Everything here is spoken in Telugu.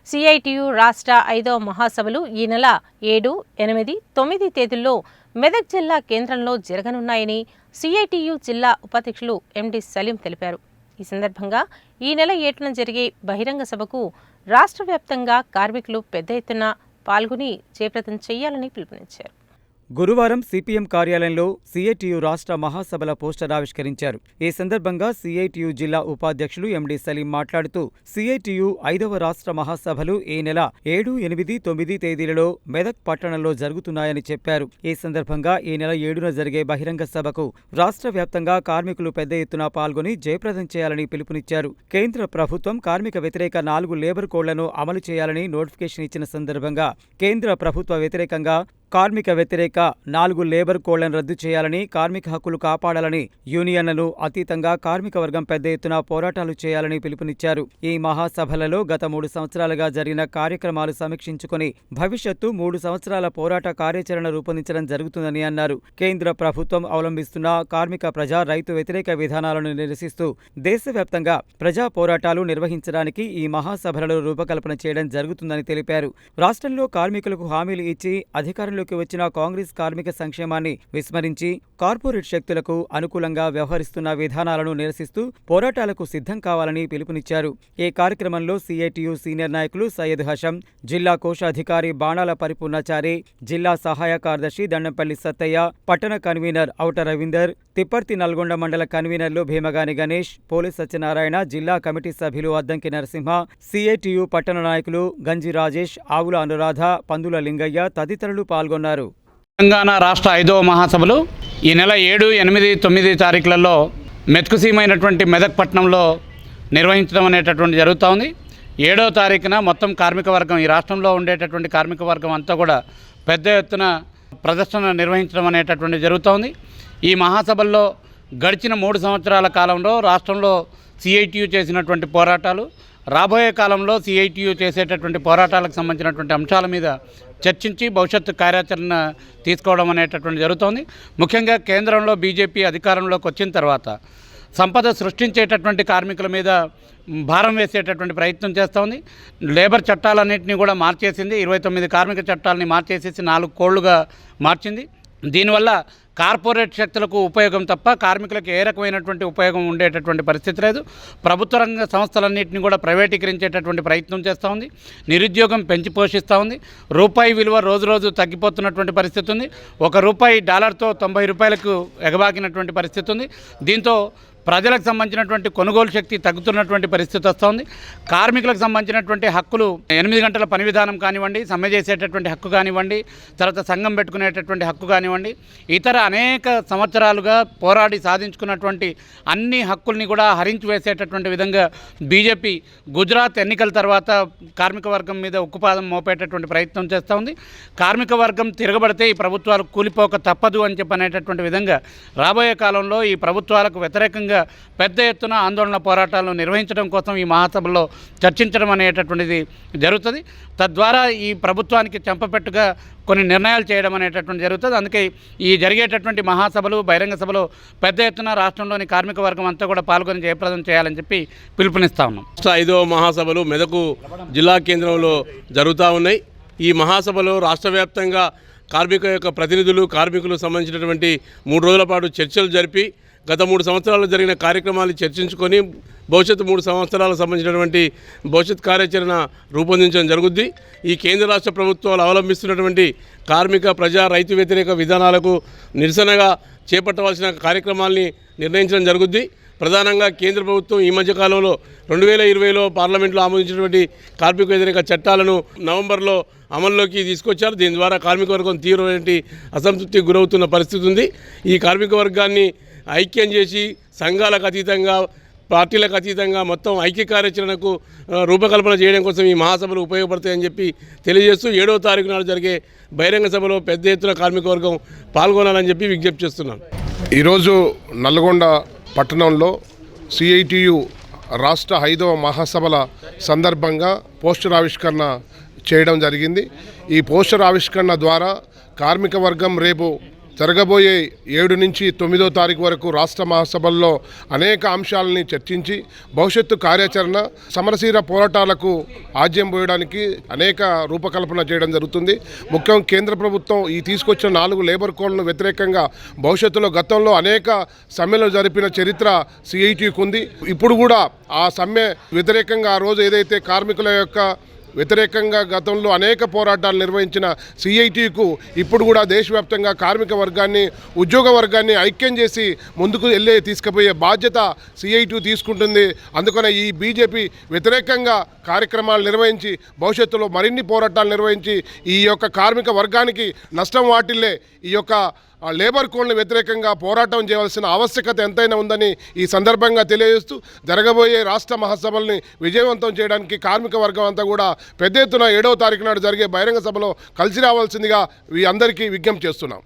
సిఐటియు రాష్ట్ర 5వ మహాసభలు ఈ నెల 7, 8, 9 తేదీల్లో మెదక్ జిల్లా కేంద్రంలో జరగనున్నాయని సిఐటియు జిల్లా ఉపాధ్యక్షులు ఎండి సలీం తెలిపారు. ఈ సందర్భంగా ఈ నెల 7న జరిగే బహిరంగ సభకు రాష్ట్ర వ్యాప్తంగా కార్మికులు పెద్ద ఎత్తున పాల్గొని జయప్రదం చేయాలని పిలుపునిచ్చారు. గురువారం సిపిఎం కార్యాలయంలో సిఐటియు రాష్ట్ర మహాసభల పోస్టర్ ఆవిష్కరించారు. ఈ సందర్భంగా సిఐటియు జిల్లా ఉపాధ్యక్షులు ఎండి సలీం మాట్లాడుతూ సిఐటియు 5వ రాష్ట్ర మహాసభలు ఈ నెల 7, 8, 9 తేదీలలో మెదక్ పట్టణంలో జరుగుతున్నాయని చెప్పారు. ఈ సందర్భంగా ఈ నెల 7న జరిగే బహిరంగ సభకు రాష్ట్ర వ్యాప్తంగా కార్మికులు పెద్ద ఎత్తున పాల్గొని జయప్రదం చేయాలని పిలుపునిచ్చారు. కేంద్ర ప్రభుత్వం కార్మిక వ్యతిరేక 4 లేబర్ కోడ్లను అమలు చేయాలని నోటిఫికేషన్ ఇచ్చిన సందర్భంగా కేంద్ర ప్రభుత్వ వ్యతిరేకంగా కార్మిక వ్యతిరేక 4 లేబర్ కోడ్లను రద్దు చేయాలని, కార్మిక హక్కులు కాపాడాలని, యూనియన్లను అతీతంగా కార్మిక వర్గం పెద్ద ఎత్తున పోరాటాలు చేయాలని పిలుపునిచ్చారు. ఈ మహాసభలలో గత 3 సంవత్సరాలుగా జరిగిన కార్యక్రమాలు సమీక్షించుకుని భవిష్యత్తు 3 సంవత్సరాల పోరాట కార్యాచరణ రూపొందించడం జరుగుతుందని అన్నారు. కేంద్ర ప్రభుత్వం అవలంబిస్తున్న కార్మిక ప్రజా రైతు వ్యతిరేక విధానాలను నిరసిస్తూ దేశవ్యాప్తంగా ప్రజా పోరాటాలు నిర్వహించడానికి ఈ మహాసభలలో రూపకల్పన చేయడం జరుగుతుందని తెలిపారు. రాష్ట్రంలో కార్మికులకు హామీలు ఇచ్చి అధికారంలో వచ్చిన కాంగ్రెస్ కార్మిక సంక్షేమాన్ని విస్మరించి కార్పొరేట్ శక్తులకు అనుకూలంగా వ్యవహరిస్తున్న విధానాలను నిరసిస్తూ పోరాటాలకు సిద్ధం కావాలని పిలుపునిచ్చారు. ఈ కార్యక్రమంలో సిఐటియు సీనియర్ నాయకులు సయ్యద్ హషం, జిల్లా కోశాధికారి బాణాల పరిపూర్ణచారి, జిల్లా సహాయ కార్యదర్శి దండంపల్లి సత్తయ్య, పట్టణ కన్వీనర్ ఔట రవీందర్, తిప్పర్తి నల్గొండ మండల కన్వీనర్లు భీమగాని గణేష్, పోలీస్ సత్యనారాయణ, జిల్లా కమిటీ సభ్యులు అద్దంకి నరసింహ, సిఐటియు పట్టణ నాయకులు గంజి రాజేష్, ఆవుల అనురాధ, పందుల లింగయ్య తదితరులు పాల్గొన్నారు. తెలంగాణ రాష్ట్ర 5వ మహాసభలు ఈ నెల 7, 8, 9 తారీఖులలో మెతుకుసీమైనటువంటి మెదక్ పట్టణంలో నిర్వహించడం అనేటటువంటి జరుగుతూ ఉంది. 7వ తారీఖున మొత్తం కార్మిక వర్గం, ఈ రాష్ట్రంలో ఉండేటటువంటి కార్మిక వర్గం అంతా కూడా పెద్ద ఎత్తున ప్రదర్శన నిర్వహించడం అనేటటువంటి జరుగుతూ ఉంది. ఈ మహాసభల్లో గడిచిన 3 సంవత్సరాల కాలంలో రాష్ట్రంలో సిఐటియు చేసినటువంటి పోరాటాలు, రాబోయే కాలంలో సిఐటియు చేసేటటువంటి పోరాటాలకు సంబంధించినటువంటి అంశాల మీద చర్చించి భవిష్యత్తు కార్యాచరణ తీసుకోవడం అనేటటువంటి జరుగుతోంది. ముఖ్యంగా కేంద్రంలో బీజేపీ అధికారంలోకి వచ్చిన తర్వాత సంపద సృష్టించేటటువంటి కార్మికుల మీద భారం వేసేటటువంటి ప్రయత్నం చేస్తోంది. లేబర్ చట్టాలన్నింటినీ కూడా మార్చేసింది. 29 కార్మిక చట్టాలని మార్చేసేసి 4 కోళ్లుగా మార్చింది. దీనివల్ల కార్పొరేట్ శక్తులకు ఉపయోగం తప్ప కార్మికులకు ఏ రకమైనటువంటి ఉపయోగం ఉండేటటువంటి పరిస్థితి లేదు. ప్రభుత్వ రంగ సంస్థలన్నింటినీ కూడా ప్రైవేటీకరించేటటువంటి ప్రయత్నం చేస్తూ ఉంది. నిరుద్యోగం పెంచి పోషిస్తూ ఉంది. రూపాయి విలువ రోజు తగ్గిపోతున్నటువంటి పరిస్థితి ఉంది. $1 డాలర్తో 90 రూపాయలకు ఎగబాకినటువంటి పరిస్థితి ఉంది. దీంతో ప్రజలకు సంబంధించినటువంటి కొనుగోలు శక్తి తగ్గుతున్నటువంటి పరిస్థితి వస్తుంది. కార్మికులకు సంబంధించినటువంటి హక్కులు 8 గంటల పని విధానం కానివ్వండి, సమ్మె చేసేటటువంటి హక్కు కానివ్వండి, తర్వాత సంఘం పెట్టుకునేటటువంటి హక్కు కానివ్వండి, ఇతర అనేక సంవత్సరాలుగా పోరాడి సాధించుకున్నటువంటి అన్ని హక్కుల్ని కూడా హరించి వేసేటటువంటి విధంగా బీజేపీ గుజరాత్ ఎన్నికల తర్వాత కార్మిక వర్గం మీద ఉక్కుపాదం మోపేటటువంటి ప్రయత్నం చేస్తూ ఉంది. కార్మిక వర్గం తిరగబడితే ఈ ప్రభుత్వాలు కూలిపోక తప్పదు అని చెప్పనేటటువంటి విధంగా రాబోయే కాలంలో ఈ ప్రభుత్వాలకు వ్యతిరేకంగా పెద్ద ఎత్తున ఆందోళన పోరాటాలను నిర్వహించడం కోసం ఈ మహాసభలో చర్చించడం అనేటటువంటిది జరుగుతుంది. తద్వారా ఈ ప్రభుత్వానికి చెంపపెట్టుగా కొన్ని నిర్ణయాలు చేయడం అనేటటువంటి జరుగుతుంది. అందుకే ఈ జరిగేటటువంటి మహాసభలు, బహిరంగ సభలో పెద్ద ఎత్తున రాష్ట్రంలోని కార్మిక వర్గం అంతా కూడా పాల్గొని జయప్రదం చేయాలని చెప్పి పిలుపునిస్తా ఉన్నాం. 5వ మహాసభలు మెదకు జిల్లా కేంద్రంలో జరుగుతూ ఉన్నాయి. ఈ మహాసభలో రాష్ట్ర వ్యాప్తంగా కార్మిక యొక్క ప్రతినిధులు, కార్మికులకు సంబంధించినటువంటి 3 రోజుల పాటు చర్చలు జరిపి గత 3 సంవత్సరాలు జరిగిన కార్యక్రమాలు చర్చించుకొని భవిష్యత్తు 3 సంవత్సరాలకు సంబంధించినటువంటి భవిష్యత్ కార్యాచరణ రూపొందించడం జరుగుద్ది. ఈ కేంద్ర రాష్ట్ర ప్రభుత్వాలు అవలంబిస్తున్నటువంటి కార్మిక ప్రజా రైతు వ్యతిరేక విధానాలకు నిరసనగా చేపట్టవలసిన కార్యక్రమాల్ని నిర్ణయించడం జరుగుద్ది. ప్రధానంగా కేంద్ర ప్రభుత్వం ఈ మధ్యకాలంలో 2020లో పార్లమెంట్లో ఆమోదించినటువంటి కార్మిక వ్యతిరేక చట్టాలను నవంబర్లో అమల్లోకి తీసుకొచ్చారు. దీని ద్వారా కార్మిక వర్గం తీవ్రమైన అసంతృప్తికి గురవుతున్న పరిస్థితి ఉంది. ఈ కార్మిక వర్గాన్ని ఐక్యం చేసి సంఘాలకు అతీతంగా, పార్టీలకు అతీతంగా మొత్తం ఐక్య కార్యాచరణకు రూపకల్పన చేయడం కోసం ఈ మహాసభలు ఉపయోగపడతాయని చెప్పి తెలియజేస్తూ 7వ తారీఖు నాడు జరిగే బహిరంగ సభలో పెద్ద ఎత్తున కార్మిక వర్గం పాల్గొనాలని చెప్పి విజ్ఞప్తి చేస్తున్నాను. ఈరోజు నల్గొండ పట్టణంలో సిఐటియు రాష్ట్ర 5వ మహాసభల సందర్భంగా పోస్టర్ ఆవిష్కరణ చేయడం జరిగింది. ఈ పోస్టర్ ఆవిష్కరణ ద్వారా కార్మిక వర్గం రేపు జరగబోయే 7 నుంచి 9వ తారీఖు వరకు రాష్ట్ర మహాసభల్లో అనేక అంశాలని చర్చించి భవిష్యత్తు కార్యాచరణ సమరశీల పోరాటాలకు ఆజ్యం పోయడానికి అనేక రూపకల్పన చేయడం జరుగుతుంది. ముఖ్యంగా కేంద్ర ప్రభుత్వం ఈ తీసుకొచ్చిన 4 లేబర్ కోడ్లను వ్యతిరేకంగా భవిష్యత్తులో గతంలో అనేక సమ్మెలు జరిపిన చరిత్ర సిఐటియుకు ఉంది. ఇప్పుడు కూడా ఆ సమ్మె వ్యతిరేకంగా ఆ రోజు ఏదైతే కార్మికుల యొక్క వ్యతిరేకంగా గతంలో అనేక పోరాటాలు నిర్వహించిన సిఐటియుకు ఇప్పుడు కూడా దేశవ్యాప్తంగా కార్మిక వర్గాన్ని ఉద్యోగ వర్గాన్ని ఐక్యం చేసి ముందుకు తీసుకుపోయే బాధ్యత సిఐటియు తీసుకుంటుంది. అందుకనే ఈ బీజేపీ వ్యతిరేకంగా కార్యక్రమాలు నిర్వహించి భవిష్యత్తులో మరిన్ని పోరాటాలు నిర్వహించి ఈ యొక్క కార్మిక వర్గానికి నష్టం వాటిల్లే ఈ యొక్క లేబర్ కోడ్ల వ్యతిరేకంగా పోరాటం చేయవలసిన ఆవశ్యకత ఎంతైనా ఉందని ఈ సందర్భంగా తెలియజేస్తూ జరగబోయే రాష్ట్ర మహాసభల్ని విజయవంతం చేయడానికి కార్మిక వర్గం అంతా కూడా పెద్ద ఎత్తున 7వ తారీఖు నాడు జరిగే బహిరంగ సభలో కలిసి రావాల్సిందిగా అందరికీ విజ్ఞప్తి చేస్తున్నాం.